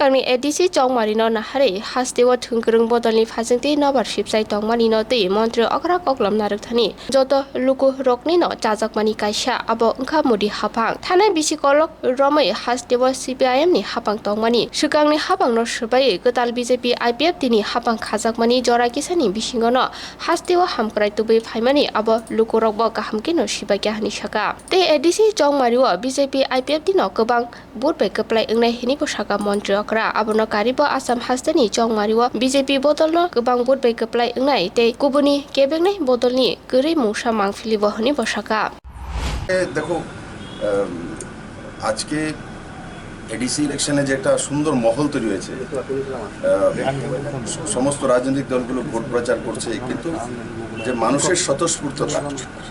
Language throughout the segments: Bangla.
Kami edisi Chongmarino nahari hastewa thungkrung bodolni phajingti nobar shipsai tongmanino tei montre okra koklam narukthani joto luku roknino chajakmani kaisa abo ongkha mudi hapang thanai bisikolok romai hastewa CPIM ni hapang tongmani sukangni hapangno subai gotal BJP IPF tini hapang khajakmani jora kisani bisingono hastewa hamkrai tubai phaimani abo luku rokbo kahamkino sibakya hani saka tei edisi Chongmario BJP IPF tino kobang burbai keplai engnai hini posaka montre okra abono karibo Assam hastani Chongmario BJP bodolno kobang burbai keplai engnai tei kubuni kebengnai bodolni gori mungsa mangfilibo hani posaka দেখো আজকে এডিসি ইলেকশনে যে একটা সুন্দর মহল তৈরি হয়েছে সমস্ত রাজনৈতিক দলগুলো ভোট প্রচার করছে কিন্তু যে মানুষের স্বতঃস্ফূর্ততা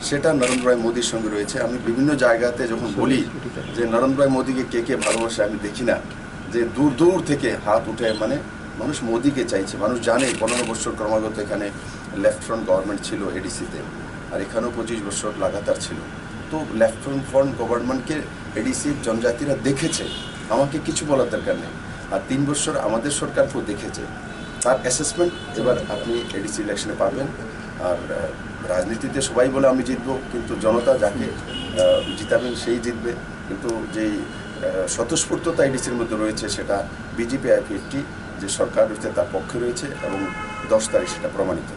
সেটা নরেন্দ্র ভাই মোদির সঙ্গে রয়েছে আমি বিভিন্ন জায়গাতে যখন বলি যে নরেন্দ্র ভাই মোদিকে কে কে ভালোবাসে আমি দেখি না যে দূর দূর থেকে হাত উঠে মানে মানুষ মোদিকে চাইছে মানুষ জানে 15 বছর ক্রমাগত এখানে লেফট ফ্রন্ট গভর্নমেন্ট ছিল এডিসিতে আর এখানেও 25 বছর লাগাতার ছিল তো লেফট ফ্রন্ট গভর্নমেন্টকে এডিসি জনজাতিরা দেখেছে আমাকে কিছু বলার দরকার নেই আর 3 বছর আমাদের সরকারকেও দেখেছে তার অ্যাসেসমেন্ট এবার আপনি এডিসি ইলেকশনে পাবেন আর রাজনীতিতে সবাই বলে আমি জিতবো কিন্তু জনতা যাকে জিতাবেন সেই জিতবে কিন্তু যেই স্বতঃস্ফূর্ততা এডিসির মধ্যে রয়েছে সেটা বিজেপি আইপিএফটি যে সরকার রয়েছে তার পক্ষে রয়েছে এবং 10 তারিখ সেটা প্রমাণিত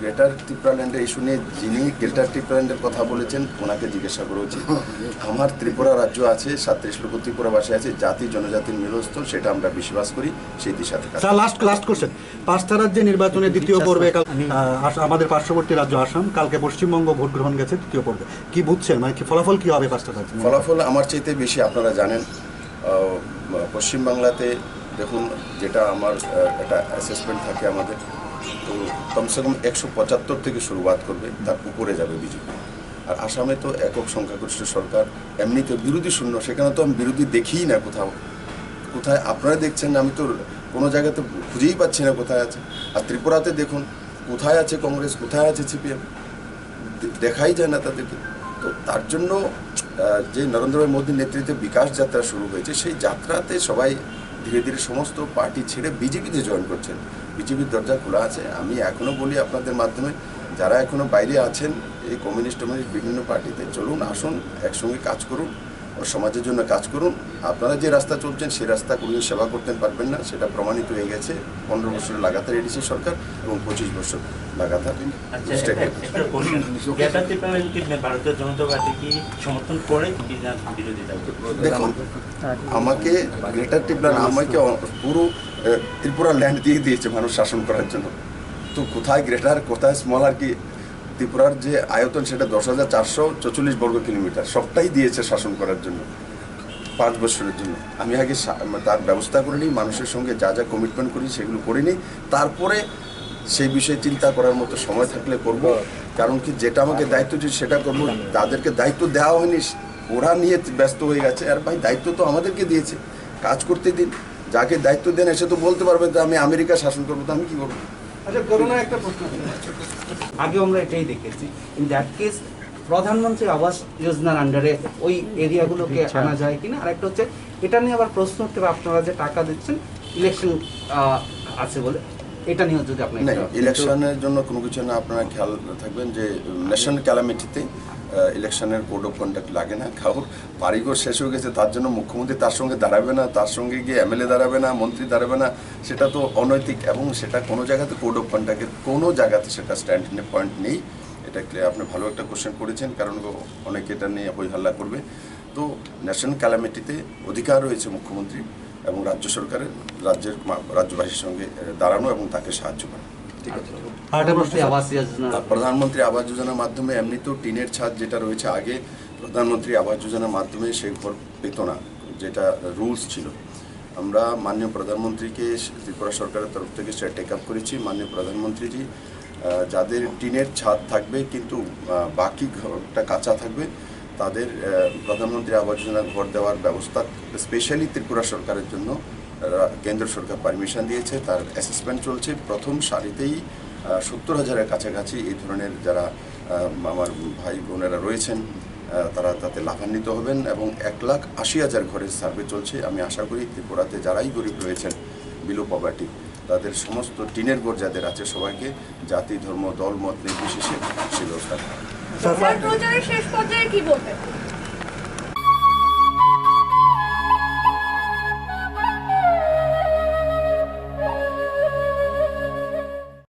গ্রেটার ত্রিপুরাল্যান্ডের ইস্যু নিয়ে যিনি গ্রেটার ত্রিপুরাল্যান্ডের কথা বলেছেন ওনাকে জিজ্ঞাসা করা উচিত আমার ত্রিপুরা রাজ্য আছে 37 লক্ষ ত্রিপুরাবাসী আছে জাতি জনজাতির মিলনস্থল সেটা আমরা বিশ্বাস করি সেই দিশাতে লাস্ট কোশ্চেন 5টা রাজ্যে নির্বাচনে দ্বিতীয় পর্বে আমাদের পার্শ্ববর্তী রাজ্য আসাম কালকে পশ্চিমবঙ্গ ভোট গ্রহণ গেছে তৃতীয় পর্বে কি বুঝছেন মানে কি ফলাফল কি হবে 5টা রাজ্যে ফলাফল আমার চাইতে বেশি আপনারা জানেন পশ্চিমবাংলাতে দেখুন যেটা আমার একটা অ্যাসেসমেন্ট থাকে আমাদের তো কমসে কম 175 থেকে শুরুয়াত করবে তার উপরে যাবে বিজেপি আর আসামে তো একক সংখ্যাগরিষ্ঠ সরকার এমনিতে বিরোধী শূন্য সেখানে তো আমি বিরোধী দেখিই না কোথায় আপনারা দেখছেন আমি তো কোনো জায়গাতে খুঁজেই পাচ্ছি না কোথায় আছে আর ত্রিপুরাতে দেখুন কোথায় আছে কংগ্রেস কোথায় আছে সিপিএম দেখাই যায় না তাদেরকে তো তার জন্য যে নরেন্দ্র ভাই মোদীর নেতৃত্বে বিকাশ যাত্রা শুরু হয়েছে সেই যাত্রাতে সবাই ধীরে ধীরে সমস্ত পার্টি ছেড়ে বিজেপিতে জয়েন করছেন বিজেপির দরজা খোলা আছে আমি এখনও বলি আপনাদের মাধ্যমে যারা এখনও বাইরে আছেন এই কমিউনিস্ট বিভিন্ন পার্টিতে চলুন আসুন একসঙ্গে কাজ করুন ও সমাজের জন্য কাজ করুন আপনারা যে রাস্তা চলছেন সেই রাস্তা কোনোদিন সেবা করতে পারবেন না সেটা প্রমাণিত হয়ে গেছে 15 বছর লাগাতার এডিসি সরকার এবং 25 বছর লাগাতার ভারতীয় জনতা পার্টি কি সমর্থন করে বিরোধিতা দেখুন আমাকে গ্রেটার ত্রিপুরা আমাকে পুরো ত্রিপুরা ল্যান্ড দিয়ে দিয়েছে মানুষ শাসন করার জন্য তো কোথায় গ্রেটার কোথায় স্মল আর কি ত্রিপুরার যে আয়তন সেটা 10,444 বর্গ কিলোমিটার সবটাই দিয়েছে শাসন করার জন্য 5 বছরের জন্য আমি আগে তার ব্যবস্থা করে নিই মানুষের সঙ্গে যা যা কমিটমেন্ট করি সেগুলো করে নিই তারপরে সেই বিষয়ে চিন্তা করার মতো সময় থাকলে করব কারণ কি যেটা আমাকে দায়িত্ব দিয়েছে সেটা করবো তাদেরকে দায়িত্ব দেওয়া হয়নি ওরা নিয়ে ব্যস্ত হয়ে গেছে আর ভাই দায়িত্ব তো আমাদেরকে দিয়েছে কাজ করতে দিন যাকে দায়িত্ব দেন এসে তো বলতে পারবে যে আমি আমেরিকা শাসন করবো তো আমি কি করবো আচ্ছা করোনা একটা প্রশ্ন আগে আমরা এটাই দেখেছি ইন দ্যাট কেস প্রধানমন্ত্রী আবাস যোজনার আন্ডারে ওই এরিয়াগুলোকে আনা যায় কিনা আর একটা হচ্ছে এটা নিয়ে আবার প্রশ্ন উঠতে আপনারা যে টাকা দিচ্ছেন ইলেকশন আছে বলে এটা নিয়ে যদি আপনি ইলেকশনের জন্য কোনো কিছু না আপনারা খেয়াল থাকবেন যে ন্যাশনাল ক্যালামিটিতে ইলেকশনের কোড অফ কন্ডাক্ট লাগে না কারোর বাড়িঘর শেষ হয়ে গেছে তার জন্য মুখ্যমন্ত্রী তার সঙ্গে দাঁড়াবে না তার সঙ্গে গিয়ে এমএলএ দাঁড়াবে না মন্ত্রী দাঁড়াবে না সেটা তো অনৈতিক এবং সেটা কোনো জায়গাতে কোড অফ কন্ডাক্টের কোনো জায়গাতে সেটা স্ট্যান্ডিং পয়েন্ট নেই এটা ক্লিয়ার আপনি ভালো একটা কোশ্চেন করেছেন কারণ অনেকে এটা নিয়ে হইহাল্লা করবে তো ন্যাশনাল ক্যালামিটিতে অধিকার রয়েছে মুখ্যমন্ত্রী এবং রাজ্য সরকারের রাজ্যবাসীর সঙ্গে দাঁড়ানো এবং তাকে সাহায্য করা ঠিক আছে প্রধানমন্ত্রী আবাস যোজনার মাধ্যমে এমনিতেও টিনের ছাদ যেটা রয়েছে আগে প্রধানমন্ত্রী আবাস যোজনার মাধ্যমে সেই ঘর পেত না যেটা রুলস ছিল আমরা মাননীয় প্রধানমন্ত্রীকে ত্রিপুরা সরকারের তরফ থেকে সেটা টেক আপ করেছি মাননীয় প্রধানমন্ত্রীজি যাদের টিনের ছাদ থাকবে কিন্তু বাকি ঘরটা কাঁচা থাকবে তাদের প্রধানমন্ত্রী আবাস যোজনা ঘর দেওয়ার ব্যবস্থা স্পেশালি ত্রিপুরা সরকারের জন্য কেন্দ্র সরকার পারমিশন দিয়েছে তার অ্যাসেসমেন্ট চলছে প্রথম সারিতেই 70,000-এর কাছাকাছি এই ধরনের যারা আমার ভাই বোনেরা রয়েছেন তারা তাতে লাভান্বিত হবেন এবং 1,80,000 ঘরের সার্ভে চলছে। আমি আশা করি ত্রিপুরাতে যারাই গরিব রয়েছেন বিলো পভার্টি, তাদের সমস্ত টিনের ঘর যাদের আছে সবাইকে জাতি ধর্ম দল মত নির্বিশেষে সে ব্যবস্থা করা হবে। প্রচারের শেষ পর্যায়ে কি বলবেন?